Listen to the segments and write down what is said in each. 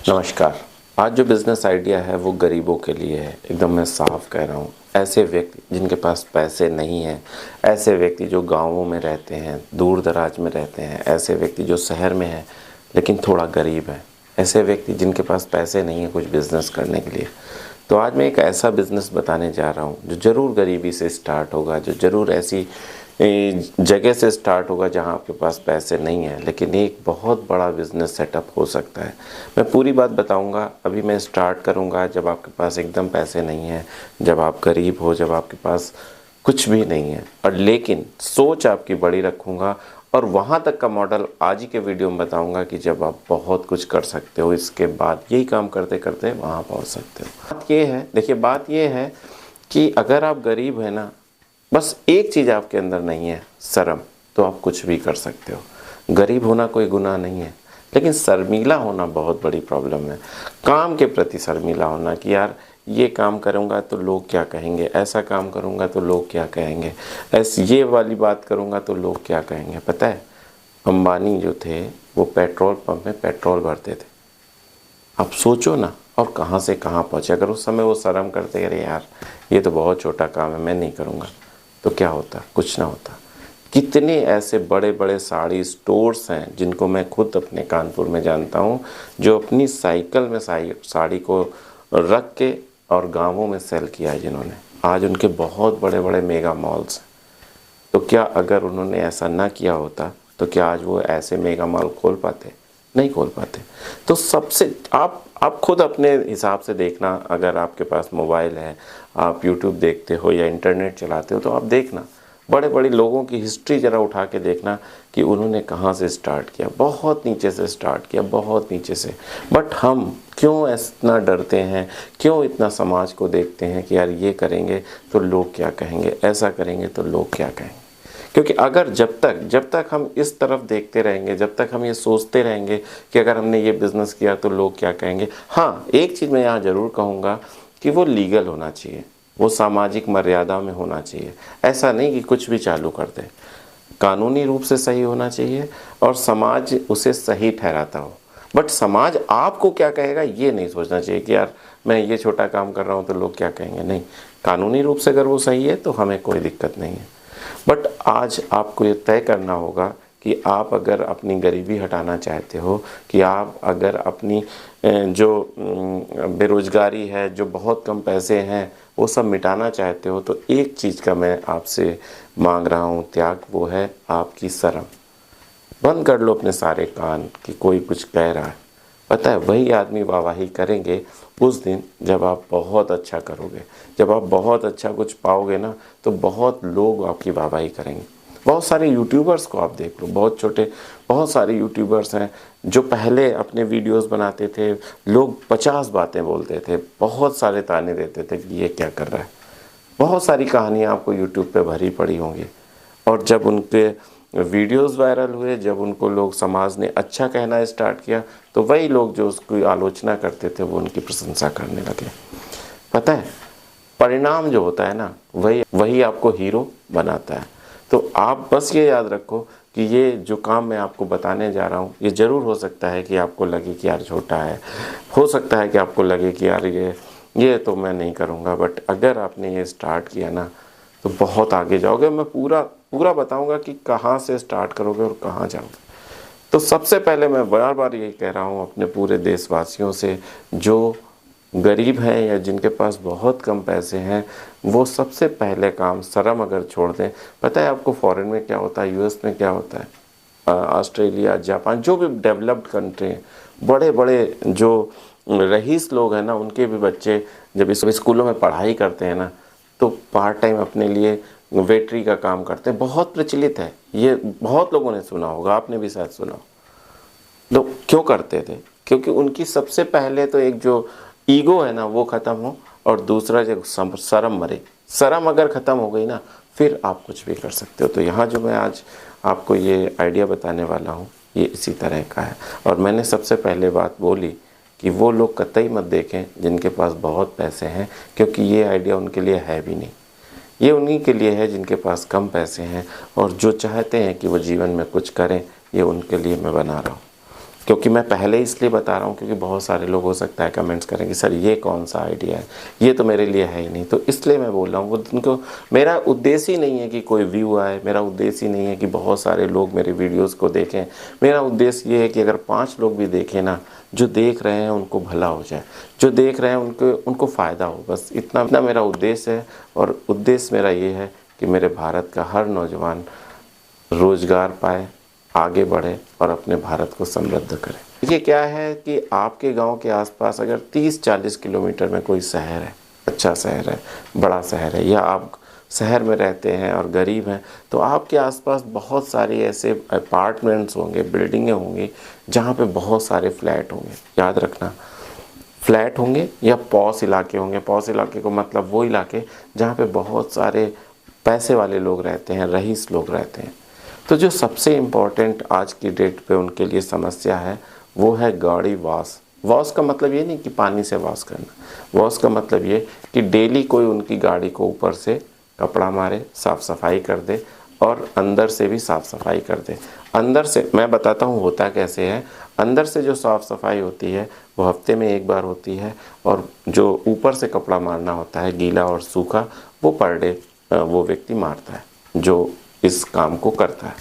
नमस्कार। आज जो बिज़नेस आइडिया है वो गरीबों के लिए है, एकदम मैं साफ कह रहा हूँ। ऐसे व्यक्ति जिनके पास पैसे नहीं हैं, ऐसे व्यक्ति जो गाँवों में रहते हैं, दूर दराज में रहते हैं, ऐसे व्यक्ति जो शहर में हैं लेकिन थोड़ा गरीब है, ऐसे व्यक्ति जिनके पास पैसे नहीं हैं कुछ बिज़नेस करने के लिए। तो आज मैं एक ऐसा बिज़नेस बताने जा रहा हूँ जो ज़रूर गरीबी से स्टार्ट होगा, जो ज़रूर ऐसी जगह से स्टार्ट होगा जहाँ आपके पास पैसे नहीं हैं, लेकिन एक बहुत बड़ा बिज़नेस सेटअप हो सकता है। मैं पूरी बात बताऊंगा। अभी मैं स्टार्ट करूंगा जब आपके पास एकदम पैसे नहीं हैं, जब आप गरीब हो, जब आपके पास कुछ भी नहीं है, और लेकिन सोच आपकी बड़ी रखूंगा और वहाँ तक का मॉडल आज ही के वीडियो में बताऊंगा कि जब आप बहुत कुछ कर सकते हो, इसके बाद यही काम करते करते वहाँ पहुँच सकते हो। बात ये है, देखिए बात ये है कि अगर आप गरीब हैं ना, बस एक चीज़ आपके अंदर नहीं है, शर्म, तो आप कुछ भी कर सकते हो। गरीब होना कोई गुनाह नहीं है, लेकिन शर्मीला होना बहुत बड़ी प्रॉब्लम है। काम के प्रति शर्मीला होना कि यार ये काम करूँगा तो लोग क्या कहेंगे, ऐसा काम करूँगा तो लोग क्या कहेंगे, ऐसी ये वाली बात करूँगा तो लोग क्या कहेंगे। पता है, अंबानी जो थे वो पेट्रोल पंप में पेट्रोल भरते थे। आप सोचो ना, और कहाँ से कहाँ पहुँचे। अगर उस समय वो शर्म करते, अरे यार ये तो बहुत छोटा काम है, मैं नहीं करूँगा, तो क्या होता? कुछ ना होता। कितने ऐसे बड़े बड़े साड़ी स्टोर्स हैं जिनको मैं खुद अपने कानपुर में जानता हूँ, जो अपनी साइकिल में साड़ी को रख के और गांवों में सेल किया है जिन्होंने। आज उनके बहुत बड़े बड़े मेगा मॉल्स हैं। तो क्या अगर उन्होंने ऐसा ना किया होता तो क्या आज वो ऐसे मेगा मॉल खोल पाते? नहीं खोल पाते। तो सबसे आप खुद अपने हिसाब से देखना। अगर आपके पास मोबाइल है, आप यूट्यूब देखते हो या इंटरनेट चलाते हो, तो आप देखना बड़े बड़े लोगों की हिस्ट्री ज़रा उठा के देखना कि उन्होंने कहाँ से स्टार्ट किया। बहुत नीचे से स्टार्ट किया, बहुत नीचे से। बट हम क्यों इतना डरते हैं, क्यों इतना समाज को देखते हैं कि यार ये करेंगे तो लोग क्या कहेंगे, ऐसा करेंगे तो लोग क्या कहेंगे। क्योंकि अगर जब तक हम इस तरफ देखते रहेंगे, जब तक हम ये सोचते रहेंगे कि अगर हमने ये बिज़नेस किया तो लोग क्या कहेंगे। हाँ, एक चीज़ मैं यहाँ ज़रूर कहूँगा कि वो लीगल होना चाहिए, वो सामाजिक मर्यादा में होना चाहिए। ऐसा नहीं कि कुछ भी चालू कर दे। कानूनी रूप से सही होना चाहिए और समाज उसे सही ठहराता हो। बट समाज आपको क्या कहेगा ये नहीं सोचना चाहिए कि यार मैं ये छोटा काम कर रहा हूँ तो लोग क्या कहेंगे। नहीं, कानूनी रूप से अगर वो सही है तो हमें कोई दिक्कत नहीं है। बट आज आपको ये तय करना होगा कि आप अगर अपनी गरीबी हटाना चाहते हो, कि आप अगर अपनी जो बेरोज़गारी है, जो बहुत कम पैसे हैं, वो सब मिटाना चाहते हो, तो एक चीज़ का मैं आपसे मांग रहा हूँ त्याग, वो है आपकी शर्म। बंद कर लो अपने सारे कान कि कोई कुछ कह रहा है। पता है, वही आदमी वाहवाही करेंगे उस दिन जब आप बहुत अच्छा करोगे। जब आप बहुत अच्छा कुछ पाओगे ना, तो बहुत लोग आपकी वाहवाही करेंगे। बहुत सारे यूट्यूबर्स को आप देख लो, बहुत सारे यूट्यूबर्स हैं जो पहले अपने वीडियोस बनाते थे, लोग 50 बातें बोलते थे, बहुत सारे ताने देते थे कि ये क्या कर रहा है। बहुत सारी कहानियाँ आपको यूट्यूब पे भरी पड़ी होंगी। और जब उनके वीडियोस वायरल हुए, जब उनको लोग, समाज ने अच्छा कहना स्टार्ट किया, तो वही लोग जो उसकी आलोचना करते थे वो उनकी प्रशंसा करने लगे। पता है, परिणाम जो होता है ना, वही आपको हीरो बनाता है। तो आप बस ये याद रखो कि ये जो काम मैं आपको बताने जा रहा हूँ, ये ज़रूर हो सकता है कि आपको लगे कि यार छोटा है, हो सकता है कि आपको लगे कि यार ये तो मैं नहीं करूँगा। बट अगर आपने ये स्टार्ट किया ना, तो बहुत आगे जाओगे। मैं पूरा बताऊंगा कि कहाँ से स्टार्ट करोगे और कहाँ जाओगे। तो सबसे पहले मैं बार बार यही कह रहा हूँ अपने पूरे देशवासियों से, जो गरीब हैं या जिनके पास बहुत कम पैसे हैं, वो सबसे पहले काम शर्म अगर छोड़ दें। पता है आपको फॉरेन में क्या होता है, यूएस में क्या होता है, ऑस्ट्रेलिया, जापान, जो भी डेवलप्ड कंट्री हैं, बड़े बड़े जो रईस लोग हैं ना, उनके भी बच्चे जब इस स्कूलों में पढ़ाई करते हैं ना, तो पार्ट टाइम अपने लिए वेटरी का काम करते हैं। बहुत प्रचलित है ये, बहुत लोगों ने सुना होगा, आपने भी शायद सुना। लोग क्यों करते थे? क्योंकि उनकी सबसे पहले तो एक जो ईगो है ना वो ख़त्म हो, और दूसरा जो शर्म मरे। शर्म अगर ख़त्म हो गई ना, फिर आप कुछ भी कर सकते हो। तो यहाँ जो मैं आज आपको ये आइडिया बताने वाला हूँ, ये इसी तरह का है। और मैंने सबसे पहले बात बोली कि वो लोग कतई मत देखें जिनके पास बहुत पैसे हैं, क्योंकि ये आइडिया उनके लिए है भी नहीं। ये उन्हीं के लिए है जिनके पास कम पैसे हैं और जो चाहते हैं कि वो जीवन में कुछ करें। ये उनके लिए मैं बना रहा हूँ। क्योंकि मैं पहले इसलिए बता रहा हूँ क्योंकि बहुत सारे लोग हो सकता है कमेंट्स करेंगे सर ये कौन सा आइडिया है, ये तो मेरे लिए है ही नहीं। तो इसलिए मैं बोल रहा हूँ, वो उनको, मेरा उद्देश्य ही नहीं है कि कोई व्यू आए, मेरा उद्देश्य ही नहीं है कि बहुत सारे लोग मेरे वीडियोस को देखें। मेरा उद्देश्य ये है कि अगर 5 लोग भी देखें ना, जो देख रहे हैं उनको भला हो जाए, जो देख रहे हैं उनको फ़ायदा हो, बस इतना मेरा उद्देश्य है। और उद्देश्य मेरा ये है कि मेरे भारत का हर नौजवान रोज़गार पाए, आगे बढ़े और अपने भारत को समृद्ध करे। देखिए क्या है कि आपके गांव के आसपास अगर 30-40 किलोमीटर में कोई शहर है, अच्छा शहर है, बड़ा शहर है, या आप शहर में रहते हैं और गरीब हैं, तो आपके आसपास बहुत सारे ऐसे अपार्टमेंट्स होंगे, बिल्डिंगें होंगी जहाँ पे बहुत सारे फ्लैट होंगे। याद रखना, फ्लैट होंगे या पॉश इलाके होंगे। पॉश इलाके को मतलब वो इलाके जहाँ पे बहुत सारे पैसे वाले लोग रहते हैं, रईस लोग रहते हैं। तो जो सबसे इम्पोर्टेंट आज की डेट पे उनके लिए समस्या है वो है गाड़ी वॉश। वॉश का मतलब ये नहीं कि पानी से वॉश करना, वॉश का मतलब ये कि डेली कोई उनकी गाड़ी को ऊपर से कपड़ा मारे, साफ़ सफाई कर दे और अंदर से भी साफ़ सफाई कर दे। अंदर से मैं बताता हूँ होता कैसे है। अंदर से जो साफ़ सफाई होती है वो हफ्ते में 1 बार होती है, और जो ऊपर से कपड़ा मारना होता है गीला और सूखा, वो पर डे वो व्यक्ति मारता है जो इस काम को करता है।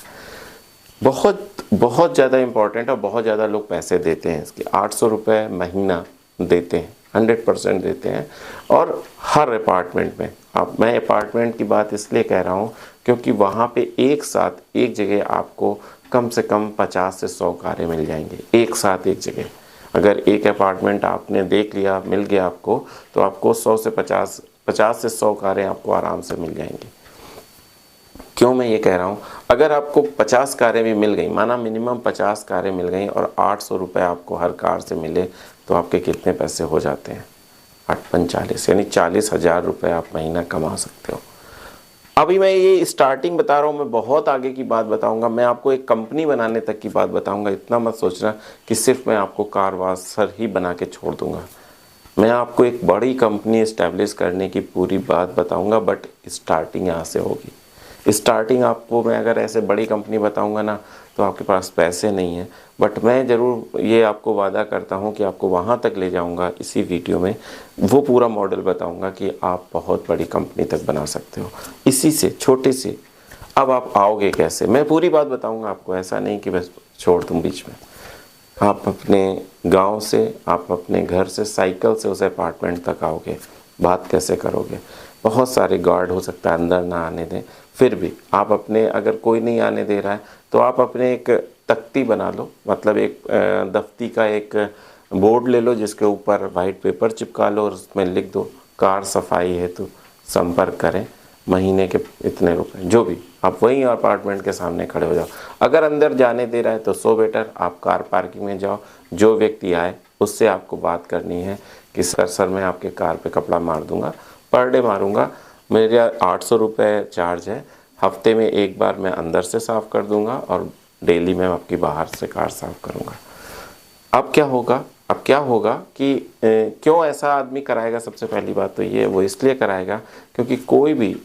बहुत बहुत ज़्यादा इम्पॉर्टेंट और बहुत ज़्यादा लोग पैसे देते हैं इसके। 800 रुपये महीना देते हैं, 100% देते हैं। और हर अपार्टमेंट में, अब मैं अपार्टमेंट की बात इसलिए कह रहा हूँ क्योंकि वहाँ पे एक साथ एक जगह आपको कम से कम 50 से 100 कारें मिल जाएंगे एक साथ एक जगह। अगर एक अपार्टमेंट आपने देख लिया, मिल गया आपको, तो आपको 100 से 50 से 100 कारें आपको आराम से मिल जाएंगी। क्यों मैं ये कह रहा हूँ, अगर आपको 50 कारें भी मिल गई, माना मिनिमम 50 कारें मिल गई और 800 रुपये आपको हर कार से मिले, तो आपके कितने पैसे हो जाते हैं? 8×5 = 40, यानी 40,000 रुपये आप महीना कमा सकते हो। अभी मैं ये स्टार्टिंग बता रहा हूँ, मैं बहुत आगे की बात बताऊँगा। मैं आपको एक कंपनी बनाने तक की बात बताऊँगा। इतना मत सोचना कि सिर्फ मैं आपको कार वॉशर ही बना के छोड़ दूँगा। मैं आपको एक बड़ी कंपनी इस्टेब्लिश करने की पूरी बात बताऊँगा, बट स्टार्टिंग यहाँ से होगी। स्टार्टिंग आपको मैं अगर ऐसे बड़ी कंपनी बताऊंगा ना, तो आपके पास पैसे नहीं है, बट मैं ज़रूर ये आपको वादा करता हूँ कि आपको वहाँ तक ले जाऊँगा इसी वीडियो में। वो पूरा मॉडल बताऊँगा कि आप बहुत बड़ी कंपनी तक बना सकते हो इसी से, छोटे से। अब आप आओगे कैसे, मैं पूरी बात बताऊँगा आपको, ऐसा नहीं कि बस छोड़ दूँ बीच में। आप अपने गाँव से, आप अपने घर से साइकिल से उस अपार्टमेंट तक आओगे। बात कैसे करोगे? बहुत सारे गार्ड हो सकता है अंदर ना आने दें, फिर भी आप अपने, अगर कोई नहीं आने दे रहा है तो आप अपने एक तख्ती बना लो, मतलब एक दफ्ती का एक बोर्ड ले लो जिसके ऊपर वाइट पेपर चिपका लो और उसमें लिख दो कार सफाई हेतु संपर्क करें, महीने के इतने रुपए, जो भी। आप वहीं अपार्टमेंट के सामने खड़े हो जाओ। अगर अंदर जाने दे रहा है तो सो बेटर आप कार पार्किंग में जाओ, जो व्यक्ति आए उससे आपको बात करनी है कि सर मैं आपके कार पे कपड़ा मार दूंगा, पर डे मारूंगा, मेरा 800 रुपये चार्ज है, हफ्ते में 1 बार मैं अंदर से साफ़ कर दूंगा और डेली मैं आपकी बाहर से कार साफ़ करूंगा। अब क्या होगा कि क्यों ऐसा आदमी कराएगा? सबसे पहली बात तो ये, वो इसलिए कराएगा क्योंकि कोई भी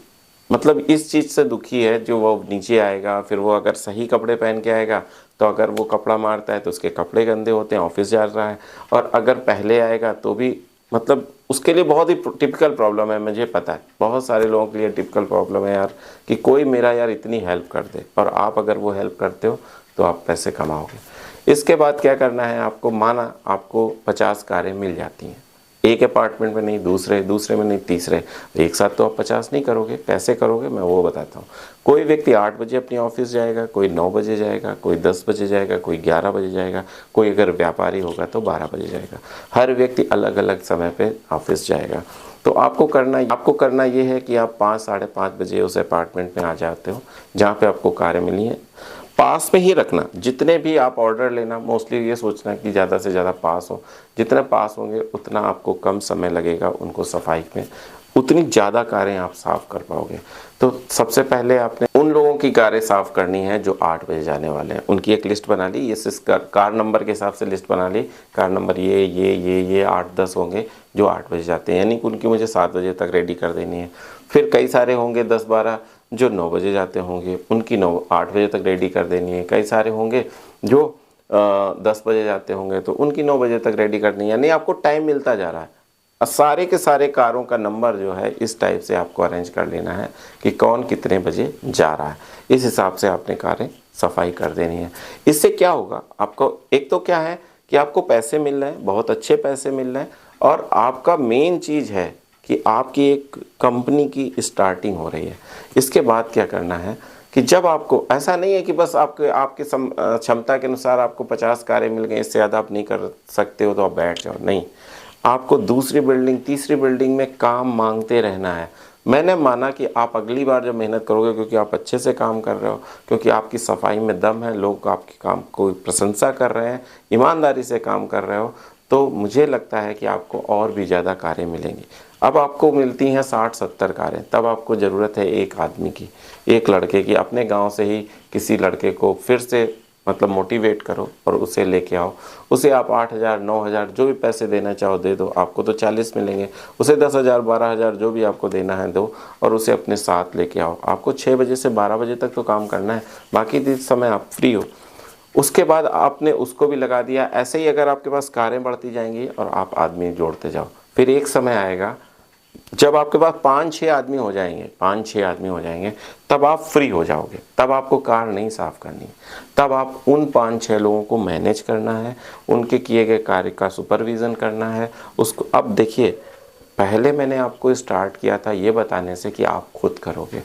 मतलब इस चीज़ से दुखी है जो वो नीचे आएगा, फिर वो अगर सही कपड़े पहन के आएगा तो अगर वो कपड़ा मारता है तो उसके कपड़े गंदे होते हैं, ऑफिस जा रहा है। और अगर पहले आएगा तो भी मतलब उसके लिए बहुत ही टिपिकल प्रॉब्लम है, मुझे पता है बहुत सारे लोगों के लिए टिपिकल प्रॉब्लम है यार, कि कोई मेरा यार इतनी हेल्प कर दे, और आप अगर वो हेल्प करते हो तो आप पैसे कमाओगे। इसके बाद क्या करना है आपको, माना आपको 50 कारें मिल जाती हैं, एक अपार्टमेंट में नहीं, दूसरे में नहीं, तीसरे, एक साथ तो आप 50 नहीं करोगे। कैसे करोगे मैं वो बताता हूँ। कोई व्यक्ति 8 बजे अपनी ऑफिस जाएगा, कोई 9 बजे जाएगा, कोई 10 बजे जाएगा, कोई 11 बजे जाएगा, कोई अगर व्यापारी होगा तो 12 बजे जाएगा। हर व्यक्ति अलग अलग समय पे ऑफिस जाएगा। तो आपको करना ये है कि आप 5 साढ़े 5 बजे उस अपार्टमेंट में आ जाते हो जहाँ पे आपको कारें मिली हैं। पास में ही रखना, जितने भी आप ऑर्डर लेना, मोस्टली ये सोचना कि ज़्यादा से ज़्यादा पास हो। जितने पास होंगे उतना आपको कम समय लगेगा उनको सफाई में, उतनी ज़्यादा कारें आप साफ़ कर पाओगे। तो सबसे पहले आपने उन लोगों की कारें साफ़ करनी है जो 8 बजे जाने वाले हैं। उनकी एक लिस्ट बना ली, ये कार नंबर के हिसाब से लिस्ट बना ली, कार नंबर ये 8-10 होंगे जो 8 बजे जाते हैं, यानी कि उनकी मुझे 7 बजे तक रेडी कर देनी है। फिर कई सारे होंगे 10-12 जो 9 बजे जाते होंगे, उनकी 8 बजे तक रेडी कर देनी है। कई सारे होंगे जो 10 बजे जाते होंगे तो उनकी 9 बजे तक रेडी करनी है, यानी आपको टाइम मिलता जा रहा है। सारे के सारे कारों का नंबर जो है इस टाइप से आपको अरेंज कर लेना है कि कौन कितने बजे जा रहा है, इस हिसाब से आपने कारें सफाई कर देनी है। इससे क्या होगा, आपको एक तो क्या है कि आपको पैसे मिल रहे हैं, बहुत अच्छे पैसे मिल रहे हैं, और आपका मेन चीज़ है कि आपकी एक कंपनी की स्टार्टिंग हो रही है। इसके बाद क्या करना है कि जब आपको ऐसा नहीं है कि बस आपके क्षमता के अनुसार आपको 50 कारें मिल गई, इससे ज़्यादा आप नहीं कर सकते हो तो आप बैठ जाओ, नहीं, आपको दूसरी बिल्डिंग तीसरी बिल्डिंग में काम मांगते रहना है। मैंने माना कि आप अगली बार जब मेहनत करोगे, क्योंकि आप अच्छे से काम कर रहे हो, क्योंकि आपकी सफाई में दम है, लोग आपके काम को प्रशंसा कर रहे हैं, ईमानदारी से काम कर रहे हो, तो मुझे लगता है कि आपको और भी ज़्यादा कारें मिलेंगी। अब आपको मिलती हैं 60-70 कारें, तब आपको ज़रूरत है एक आदमी की, एक लड़के की। अपने गांव से ही किसी लड़के को फिर से मतलब मोटिवेट करो और उसे लेके आओ। उसे आप 8,000 9,000 जो भी पैसे देना चाहो दे दो, आपको तो 40 मिलेंगे, उसे 10,000 12,000 जो भी आपको देना है दो, और उसे अपने साथ लेके आओ। आपको 6 बजे से 12 बजे तक तो काम करना है, बाकी समय आप फ्री हो। उसके बाद आपने उसको भी लगा दिया। ऐसे ही अगर आपके पास कारें बढ़ती जाएंगी और आप आदमी जोड़ते जाओ, फिर एक समय आएगा जब आपके पास 5-6 आदमी हो जाएंगे, 5-6 आदमी हो जाएंगे, तब आप फ्री हो जाओगे। तब आपको कार नहीं साफ करनी है, तब आप उन 5-6 लोगों को मैनेज करना है, उनके किए गए कार्य का सुपरविज़न करना है उसको। अब देखिए, पहले मैंने आपको स्टार्ट किया था ये बताने से कि आप खुद करोगे।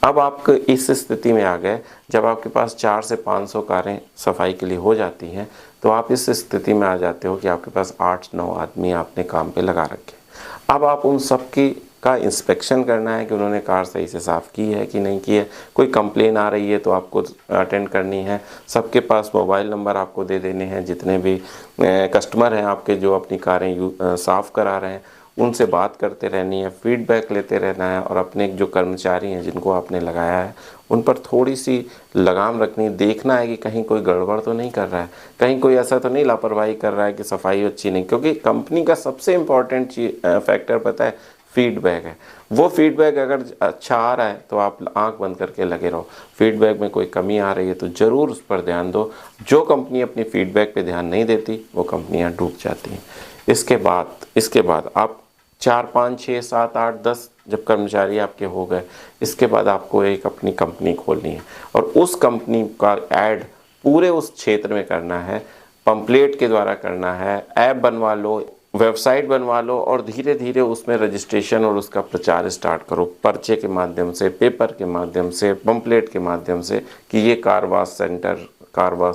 अब आप इस स्थिति में आ गए जब आपके पास 400 से 500 कारें सफाई के लिए हो जाती हैं, तो आप इस स्थिति में आ जाते हो कि आपके पास 8-9 आदमी आपने काम पे लगा रखे। अब आप उन सब की का इंस्पेक्शन करना है कि उन्होंने कार सही से साफ़ की है कि नहीं की है। कोई कंप्लेन आ रही है तो आपको अटेंड करनी है। सबके पास मोबाइल नंबर आपको दे देने हैं, जितने भी कस्टमर हैं आपके जो अपनी कारें साफ़ करा रहे हैं, उनसे बात करते रहनी है, फीडबैक लेते रहना है, और अपने जो कर्मचारी हैं जिनको आपने लगाया है उन पर थोड़ी सी लगाम रखनी, देखना है कि कहीं कोई गड़बड़ तो नहीं कर रहा है, कहीं कोई ऐसा तो नहीं लापरवाही कर रहा है कि सफाई अच्छी नहीं। क्योंकि कंपनी का सबसे इम्पॉर्टेंट फैक्टर पता है, फीडबैक है। वो फीडबैक अगर अच्छा आ रहा है तो आप आंख बंद करके लगे रहो। फीडबैक में कोई कमी आ रही है तो ज़रूर उस पर ध्यान दो। जो कंपनी अपनी फीडबैक पे ध्यान नहीं देती वो कंपनियां डूब जाती हैं। इसके बाद आप 4 5 6 7 8 10 जब कर्मचारी आपके हो गए, इसके बाद आपको एक अपनी कंपनी खोलनी है, और उस कंपनी का ऐड पूरे उस क्षेत्र में करना है, पंपलेट के द्वारा करना है, ऐप बनवा लो, वेबसाइट बनवा लो, और धीरे धीरे उसमें रजिस्ट्रेशन और उसका प्रचार स्टार्ट करो, पर्चे के माध्यम से, पेपर के माध्यम से, पंपलेट के माध्यम से, कि ये कार वॉश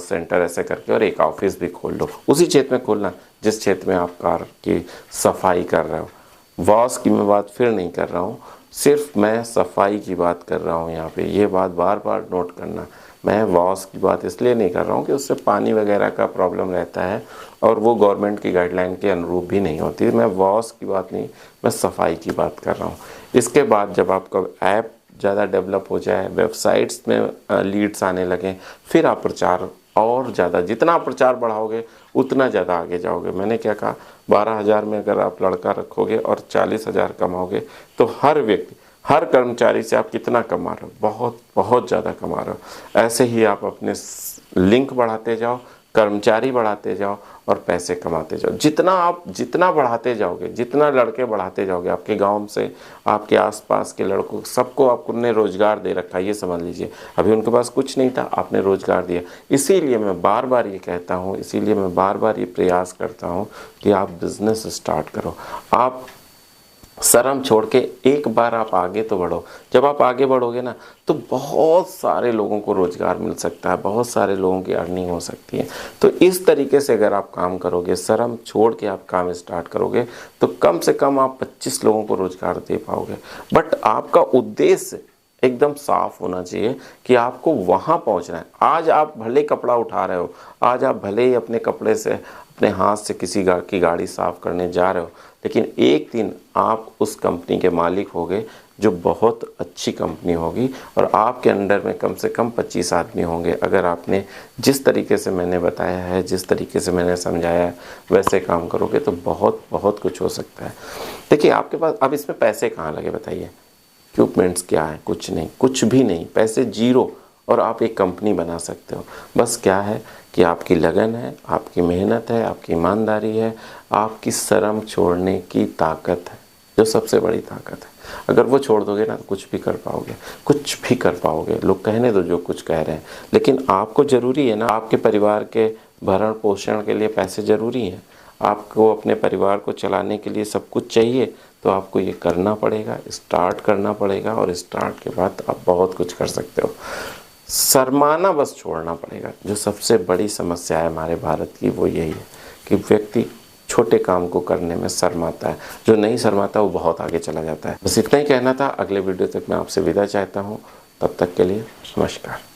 सेंटर ऐसे करके, और एक ऑफिस भी खोल लो उसी क्षेत्र में खोलना जिस क्षेत्र में आप कार की सफाई कर रहे हो। वॉश की मैं बात फिर नहीं कर रहा हूँ, सिर्फ मैं सफाई की बात कर रहा हूँ यहाँ पे। ये बात बार बार नोट करना, मैं वॉश की बात इसलिए नहीं कर रहा हूँ कि उससे पानी वगैरह का प्रॉब्लम रहता है और वो गवर्नमेंट की गाइडलाइन के अनुरूप भी नहीं होती। मैं वॉश की बात नहीं, मैं सफाई की बात कर रहा हूँ। इसके बाद जब आपका ऐप ज़्यादा डेवलप हो जाए, वेबसाइट्स में लीड्स आने लगें, फिर आप प्रचार और ज़्यादा, जितना प्रचार बढ़ाओगे उतना ज़्यादा आगे जाओगे। मैंने क्या कहा, 12,000 में अगर आप लड़का रखोगे और 40,000 कमाओगे तो हर व्यक्ति, हर कर्मचारी से आप कितना कमा रहे हो, बहुत बहुत ज़्यादा कमा रहे हो। ऐसे ही आप अपने लिंक बढ़ाते जाओ, कर्मचारी बढ़ाते जाओ और पैसे कमाते जाओ। जितना बढ़ाते जाओगे, जितना लड़के बढ़ाते जाओगे, आपके गांव से आपके आसपास के लड़कों सबको आपने रोज़गार दे रखा है, ये समझ लीजिए। अभी उनके पास कुछ नहीं था, आपने रोज़गार दिया। इसीलिए मैं बार बार ये कहता हूँ, इसीलिए मैं बार बार ये प्रयास करता हूँ कि आप बिज़नेस स्टार्ट करो। आप शर्म छोड़ के एक बार आप आगे तो बढ़ो। जब आप आगे बढ़ोगे ना तो बहुत सारे लोगों को रोज़गार मिल सकता है, बहुत सारे लोगों की अर्निंग हो सकती है। तो इस तरीके से अगर आप काम करोगे, शर्म छोड़ के आप काम स्टार्ट करोगे, तो कम से कम आप 25 लोगों को रोज़गार दे पाओगे। बट आपका उद्देश्य एकदम साफ होना चाहिए कि आपको वहाँ पहुँचना है। आज आप भले कपड़ा उठा रहे हो, आज आप भले ही अपने कपड़े से, अपने हाथ से किसी की गाड़ी साफ़ करने जा रहे हो, लेकिन एक दिन आप उस कंपनी के मालिक होगे जो बहुत अच्छी कंपनी होगी, और आपके अंडर में कम से कम 25 आदमी होंगे। अगर आपने जिस तरीके से मैंने बताया है, जिस तरीके से मैंने समझाया है, वैसे काम करोगे तो बहुत बहुत कुछ हो सकता है। देखिए, आपके पास अब इसमें पैसे कहाँ लगे बताइए? इक्विपमेंट्स क्या है? कुछ नहीं, कुछ भी नहीं, पैसे जीरो। और आप एक कंपनी बना सकते हो। बस क्या है कि आपकी लगन है, आपकी मेहनत है, आपकी ईमानदारी है, आपकी शर्म छोड़ने की ताकत है, जो सबसे बड़ी ताकत है। अगर वो छोड़ दोगे ना, कुछ भी कर पाओगे, कुछ भी कर पाओगे। लोग कहने दो जो कुछ कह रहे हैं, लेकिन आपको ज़रूरी है ना, आपके परिवार के भरण पोषण के लिए पैसे ज़रूरी हैं, आपको अपने परिवार को चलाने के लिए सब कुछ चाहिए। तो आपको ये करना पड़ेगा, स्टार्ट करना पड़ेगा, और स्टार्ट के बाद आप बहुत कुछ कर सकते हो। शर्माना बस छोड़ना पड़ेगा। जो सबसे बड़ी समस्या है हमारे भारत की वो यही है कि व्यक्ति छोटे काम को करने में शर्माता है। जो नहीं शर्माता वो बहुत आगे चला जाता है। बस इतना ही कहना था। अगले वीडियो तक मैं आपसे विदा चाहता हूँ। तब तक के लिए नमस्कार।